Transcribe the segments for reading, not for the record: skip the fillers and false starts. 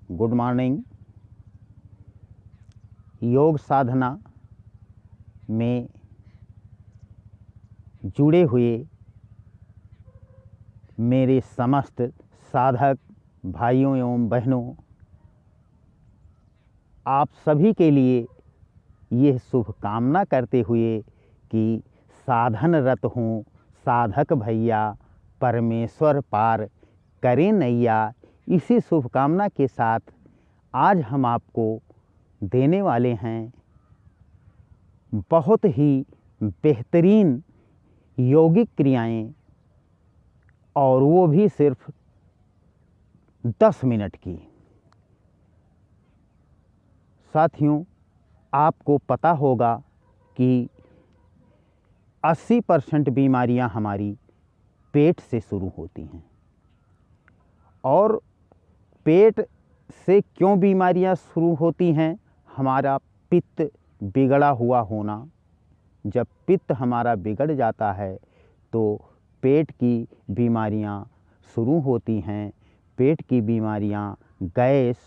Good morning. योग साधना में जुड़े हुए मेरे समस्त साधक भाइयों एवं बहनों, आप सभी के लिए यह शुभकामना करते हुए कि साधनरत हों साधक भैया, परमेश्वर पार करें नैया, इसी शुभकामना के साथ आज हम आपको देने वाले हैं बहुत ही बेहतरीन यौगिक क्रियाएं, और वो भी सिर्फ 10 मिनट की। साथियों, आपको पता होगा कि 80% बीमारियां हमारी पेट से शुरू होती हैं, और पेट से क्यों बीमारियां शुरू होती हैं? हमारा पित्त बिगड़ा हुआ होना। जब पित्त हमारा बिगड़ जाता है तो पेट की बीमारियां शुरू होती हैं। पेट की बीमारियां gas,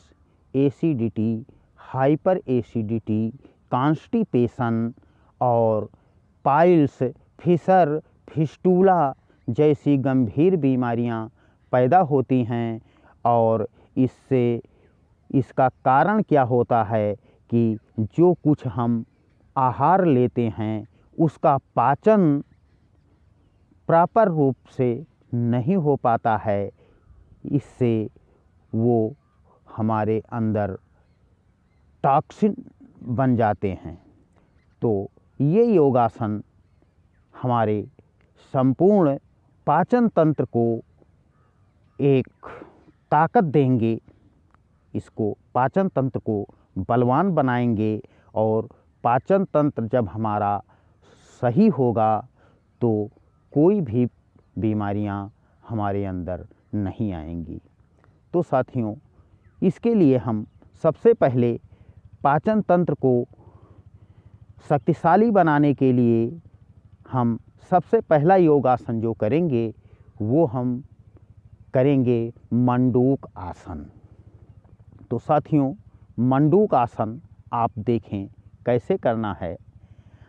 acidity, hyper acidity, constipation और पाइल्स, फिशर, फिस्टूला जैसी गंभीर बीमारियां पैदा होती हैं। और इसका कारण क्या होता है कि जो कुछ हम आहार लेते हैं उसका पाचन प्रॉपर रूप से नहीं हो पाता है। इससे वो हमारे अंदर टॉक्सिन बन जाते हैं। तो ये योगासन हमारे संपूर्ण पाचन तंत्र को एक ताकत देंगे, इसको पाचन तंत्र को बलवान बनाएंगे। और पाचन तंत्र जब हमारा सही होगा तो कोई भी बीमारियां हमारे अंदर नहीं आएंगी। तो साथियों, इसके लिए हम सबसे पहले पाचन तंत्र को शक्तिशाली बनाने के लिए हम सबसे पहला योगासन जो करेंगे वो हम करेंगे मंडूक आसन। तो साथियों, मंडूक आसन आप देखें कैसे करना है।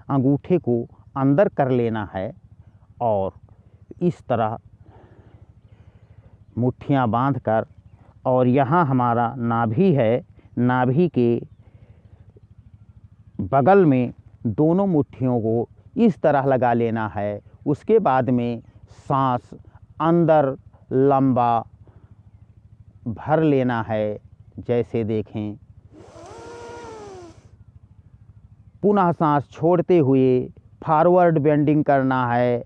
अंगूठे को अंदर कर लेना है और इस तरह मुट्ठियाँ बांधकर, और यहाँ हमारा नाभि है, नाभि के बगल में दोनों मुट्ठियों को इस तरह लगा लेना है। उसके बाद में सांस अंदर लंबा भर लेना है, जैसे देखें। पुनः सांस छोड़ते हुए फॉरवर्ड बेंडिंग करना है,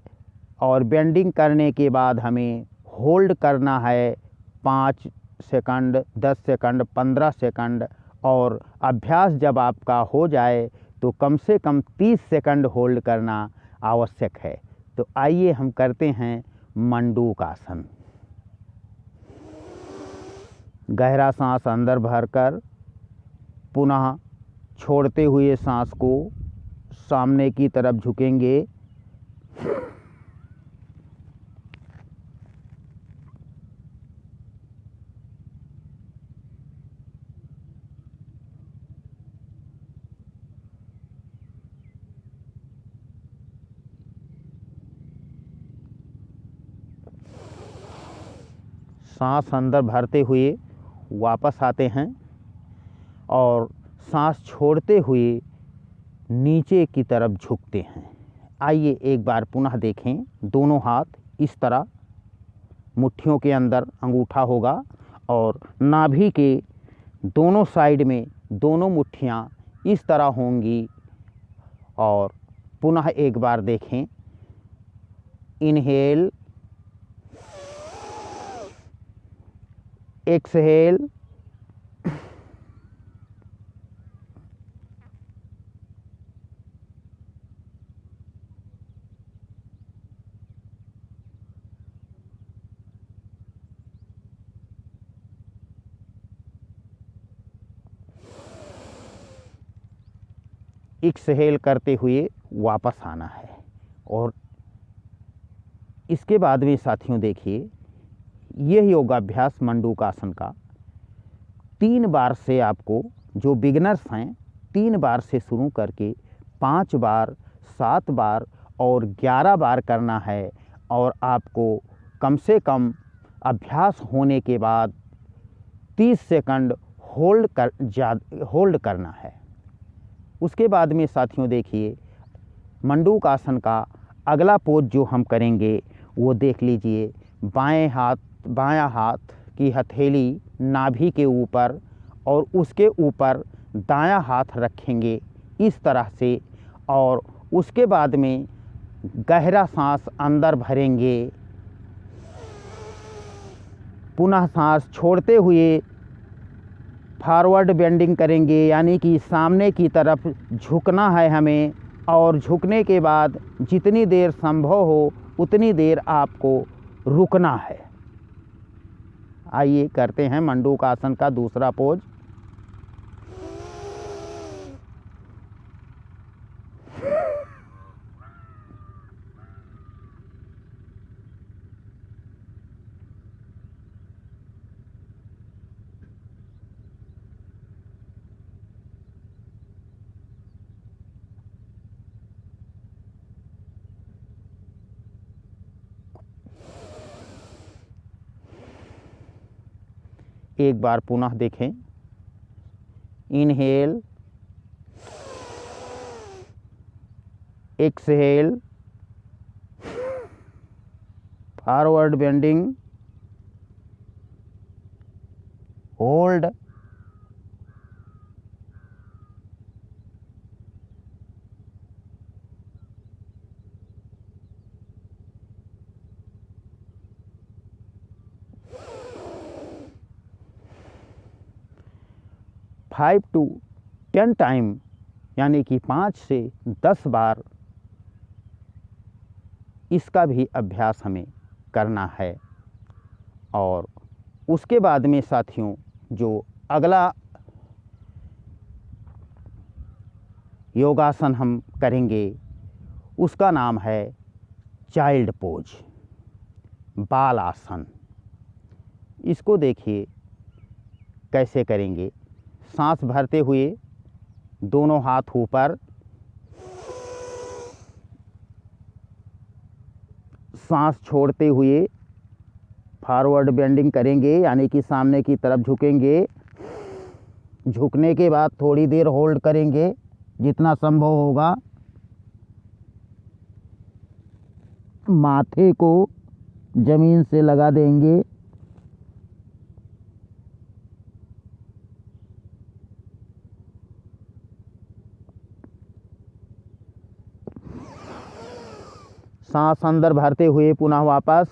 और बेंडिंग करने के बाद हमें होल्ड करना है 5 सेकंड, 10 सेकंड, 15 सेकंड। और अभ्यास जब आपका हो जाए तो कम से कम 30 सेकंड होल्ड करना आवश्यक है। तो आइए हम करते हैं मंडूक आसन। गहरा सांस अंदर भरकर पुनः छोड़ते हुए सांस को सामने की तरफ झुकेंगे। सांस अंदर भरते हुए वापस आते हैं और सांस छोड़ते हुए नीचे की तरफ झुकते हैं। आइए एक बार पुनः देखें। दोनों हाथ इस तरह मुट्ठियों के अंदर अंगूठा होगा, और नाभि के दोनों साइड में दोनों मुट्ठियाँ इस तरह होंगी। और पुनः एक बार देखें। इनहेल, एक्सहेल, एक्सहेल करते हुए वापस आना है। और इसके बाद में साथियों देखिए, यह योगाभ्यास मंडूक आसन का 3 बार से आपको, जो बिगिनर्स हैं, 3 बार से शुरू करके 5 बार, 7 बार और 11 बार करना है। और आपको कम से कम अभ्यास होने के बाद 30 सेकंड होल्ड करना है। उसके बाद में साथियों देखिए, मंडूक आसन का अगला पोज जो हम करेंगे वो देख लीजिए। बायां हाथ की हथेली नाभि के ऊपर और उसके ऊपर दायां हाथ रखेंगे इस तरह से, और उसके बाद में गहरा सांस अंदर भरेंगे। पुनः सांस छोड़ते हुए फॉरवर्ड बेंडिंग करेंगे, यानी कि सामने की तरफ झुकना है हमें। और झुकने के बाद जितनी देर संभव हो उतनी देर आपको रुकना है। आइए करते हैं मंडूक आसन का दूसरा पोज। एक बार पुनः देखें। Inhale, exhale, forward bending, hold, five to 10 time, यानी कि 5 से 10 बार इसका भी अभ्यास हमें करना है। और उसके बाद में साथियों जो अगला योगासन हम करेंगे उसका नाम है चाइल्ड पोज, बाल आसन। इसको देखिए कैसे करेंगे। सांस भरते हुए दोनों हाथ ऊपर, सांस छोड़ते हुए फॉरवर्ड बेंडिंग करेंगे, यानी कि सामने की तरफ झुकेंगे। झुकने के बाद थोड़ी देर होल्ड करेंगे जितना संभव होगा। माथे को जमीन से लगा देंगे। सांस अंदर भरते हुए पुनः वापस।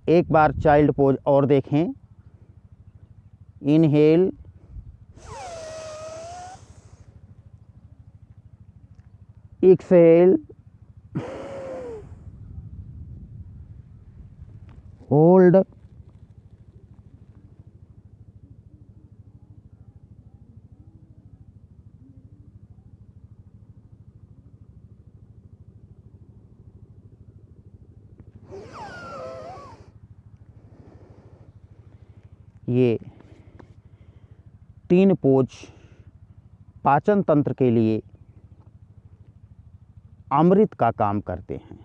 एक बार चाइल्ड पोज और देखें। इनहेल, एक्सहेल, होल्ड, ये 3 पोज पाचन तंत्र के लिए अमृत का काम करते हैं।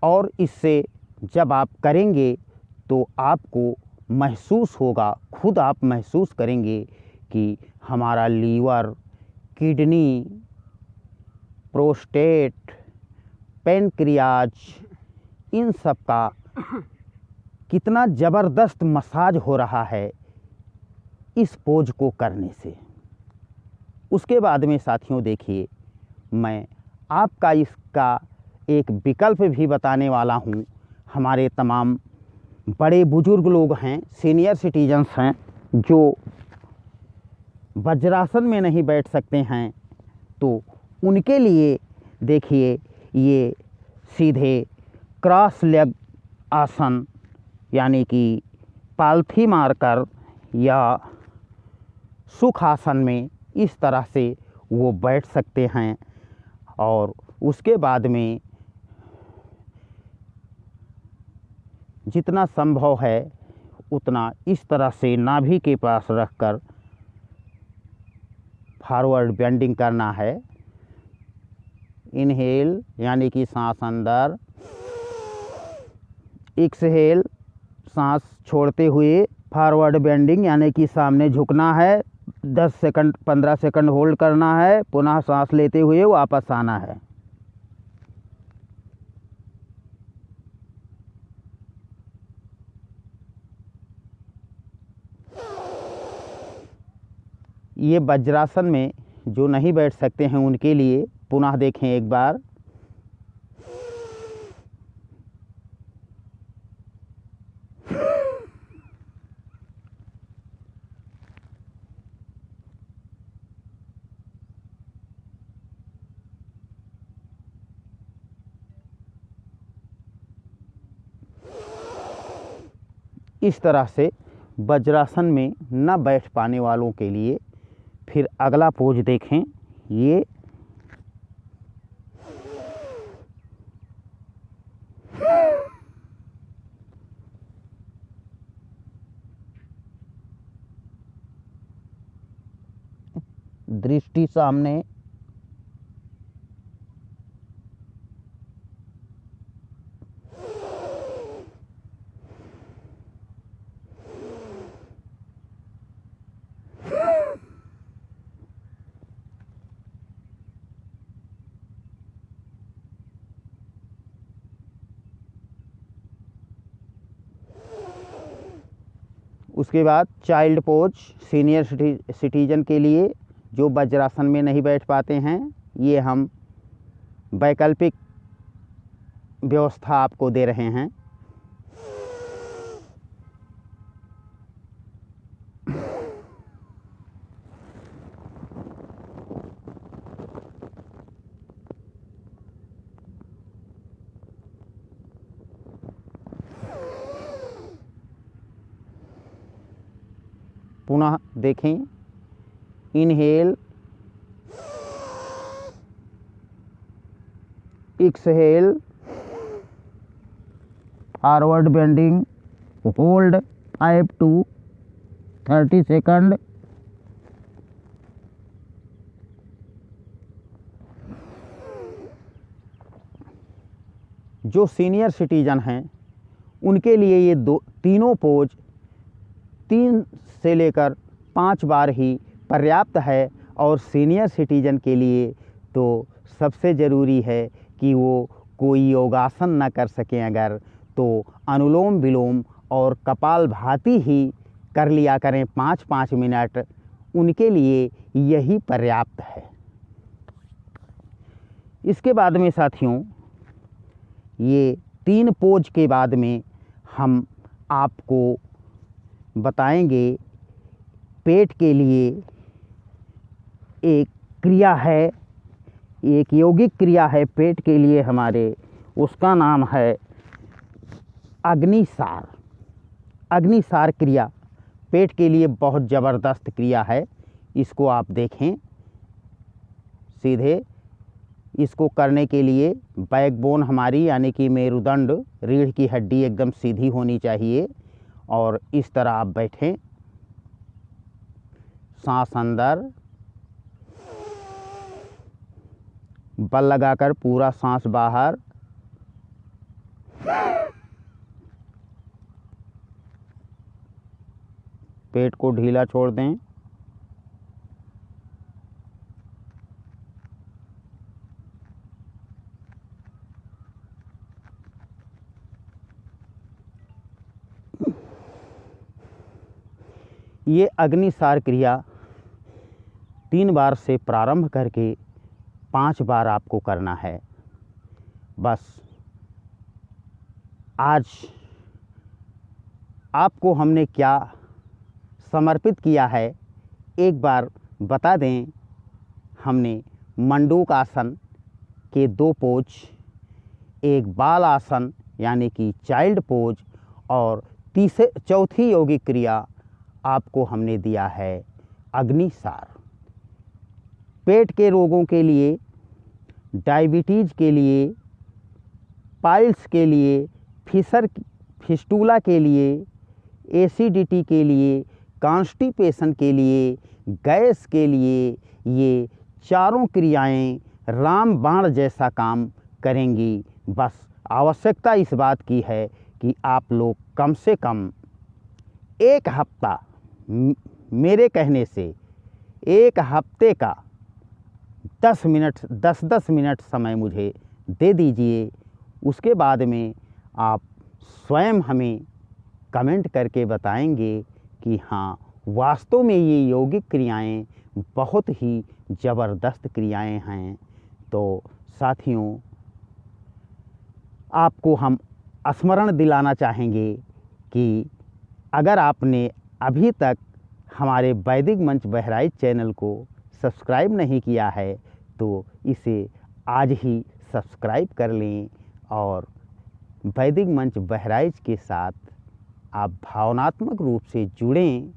और इससे जब आप करेंगे तो आपको महसूस होगा, खुद आप महसूस करेंगे कि हमारा लीवर, किडनी, प्रोस्टेट, पैनक्रियाज, इन सब का कितना ज़बरदस्त मसाज हो रहा है इस पोज को करने से। उसके बाद में साथियों देखिए, मैं आपका इसका एक विकल्प भी बताने वाला हूँ। हमारे तमाम बड़े बुजुर्ग लोग हैं, सीनियर सिटीजन्स हैं, जो वज्रासन में नहीं बैठ सकते हैं, तो उनके लिए देखिए ये सीधे क्रॉस लेग आसन, यानी कि पालथी मारकर या सुख आसन में इस तरह से वो बैठ सकते हैं। और उसके बाद में जितना संभव है उतना इस तरह से नाभि के पास रखकर फॉरवर्ड बेंडिंग करना है। इनहेल यानी कि सांस अंदर, एक्सहेल सांस छोड़ते हुए फॉरवर्ड बेंडिंग यानी कि सामने झुकना है। 10 सेकंड 15 सेकंड होल्ड करना है, पुनः सांस लेते हुए वापस आना है। ये वज्रासन में जो नहीं बैठ सकते हैं उनके लिए पुनः देखें एक बार। इस तरह से वज्रासन में न बैठ पाने वालों के लिए फिर अगला पोज देखें। ये दृष्टि सामने, उसके बाद चाइल्ड पोज सीनियर सिटीजन के लिए जो वज्रासन में नहीं बैठ पाते हैं, ये हम वैकल्पिक व्यवस्था आपको दे रहे हैं। पुनः देखें। Inhale, exhale, forward bending, hold 5 to 30 second. जो सीनियर सिटीजन हैं उनके लिए ये तीनों पोज 3 से लेकर 5 बार ही पर्याप्त है। और सीनियर सिटीजन के लिए तो सबसे ज़रूरी है कि वो कोई योगासन ना कर सकें अगर, तो अनुलोम विलोम और कपालभाति ही कर लिया करें 5-5 मिनट, उनके लिए यही पर्याप्त है। इसके बाद में साथियों, ये 3 पोज के बाद में हम आपको बताएंगे पेट के लिए एक क्रिया है, एक यौगिक क्रिया है पेट के लिए हमारे, उसका नाम है अग्निसार। अग्निसार क्रिया पेट के लिए बहुत ज़बरदस्त क्रिया है। इसको आप देखें सीधे। इसको करने के लिए बैकबोन हमारी यानी कि मेरुदंड, रीढ़ की हड्डी एकदम सीधी होनी चाहिए। और इस तरह आप बैठें, सांस अंदर, बल लगाकर पूरा सांस बाहर, पेट को ढीला छोड़ दें। ये अग्निसार क्रिया 3 बार से प्रारंभ करके 5 बार आपको करना है। बस आज आपको हमने क्या समर्पित किया है एक बार बता दें। हमने मंडूक आसन के 2 पोज, एक बाल आसन यानी कि चाइल्ड पोज, और चौथी यौगिक क्रिया आपको हमने दिया है अग्निसार। पेट के रोगों के लिए, डायबिटीज़ के लिए, पाइल्स के लिए, फिस्टूला के लिए, एसिडिटी के लिए, कॉन्स्टिपेशन के लिए, गैस के लिए ये चारों क्रियाएं रामबाण जैसा काम करेंगी। बस आवश्यकता इस बात की है कि आप लोग कम से कम एक हफ्ता, मेरे कहने से एक हफ्ते का 10 मिनट समय मुझे दे दीजिए। उसके बाद में आप स्वयं हमें कमेंट करके बताएंगे कि हाँ, वास्तव में ये यौगिक क्रियाएं बहुत ही ज़बरदस्त क्रियाएं हैं। तो साथियों, आपको हम स्मरण दिलाना चाहेंगे कि अगर आपने अभी तक हमारे वैदिक मंच बहराइच चैनल को सब्सक्राइब नहीं किया है तो इसे आज ही सब्सक्राइब कर लें और वैदिक मंच बहराइच के साथ आप भावनात्मक रूप से जुड़ें।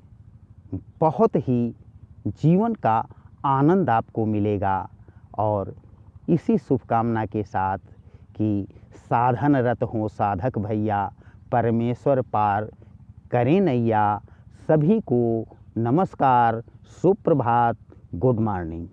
बहुत ही जीवन का आनंद आपको मिलेगा। और इसी शुभकामना के साथ कि साधनरत हों साधक भैया, परमेश्वर पार करें नैया। सभी को नमस्कार, सुप्रभात, गुड मॉर्निंग।